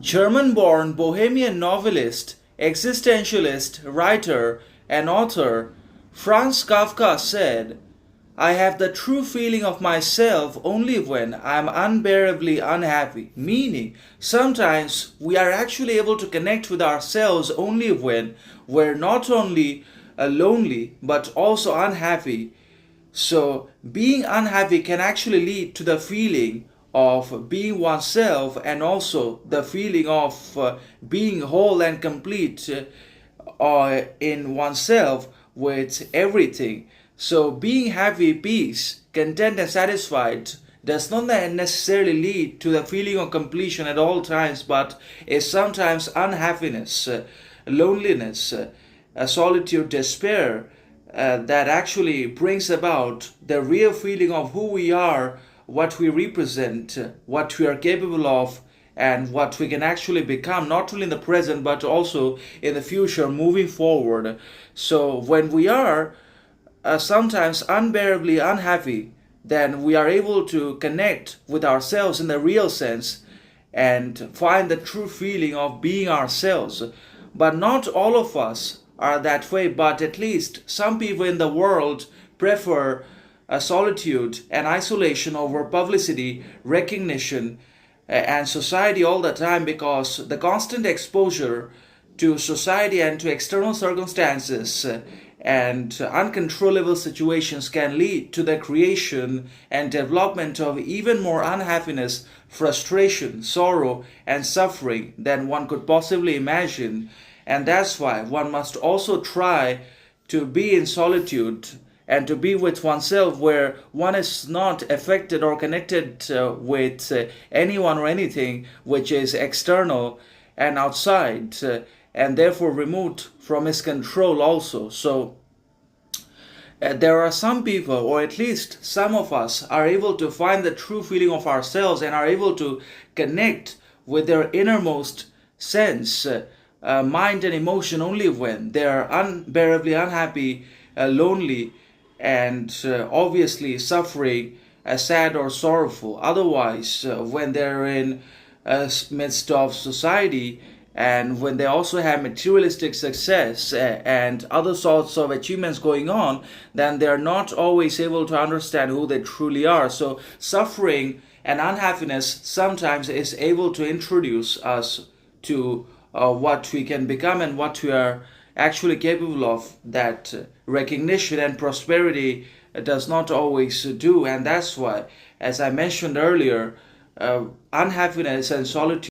German-born Bohemian novelist, existentialist, writer, and author Franz Kafka said, "I have the true feeling of myself only when I am unbearably unhappy." Meaning, sometimes we are actually able to connect with ourselves only when we're not only lonely but also unhappy. So, being unhappy can actually lead to the feeling of being oneself and also the feeling of being whole and complete in oneself with everything. So, being happy, peace, content, and satisfied does not necessarily lead to the feeling of completion at all times, but is sometimes unhappiness, loneliness, solitude, despair that actually brings about the real feeling of who we are, what we represent, what we are capable of, and what we can actually become, not only in the present but also in the future moving forward. So, when we are sometimes unbearably unhappy, then we are able to connect with ourselves in the real sense and find the true feeling of being ourselves. But not all of us are that way, but at least some people in the world prefer solitude and isolation over publicity, recognition, and society all the time, because the constant exposure to society and to external circumstances and uncontrollable situations can lead to the creation and development of even more unhappiness, frustration, sorrow, and suffering than one could possibly imagine. And that's why one must also try to be in solitude and to be with oneself, where one is not affected or connected with anyone or anything which is external and outside, and therefore removed from his control also. So there are some people, or at least some of us, are able to find the true feeling of ourselves and are able to connect with their innermost sense, mind and emotion only when they are unbearably unhappy, lonely, and obviously suffering, sad or sorrowful. Otherwise, when they're in midst of society, and when they also have materialistic success and other sorts of achievements going on, then they're not always able to understand who they truly are. So suffering and unhappiness sometimes is able to introduce us to what we can become and what we are actually capable of, that recognition and prosperity does not always do. And that's why, as I mentioned earlier, unhappiness and solitude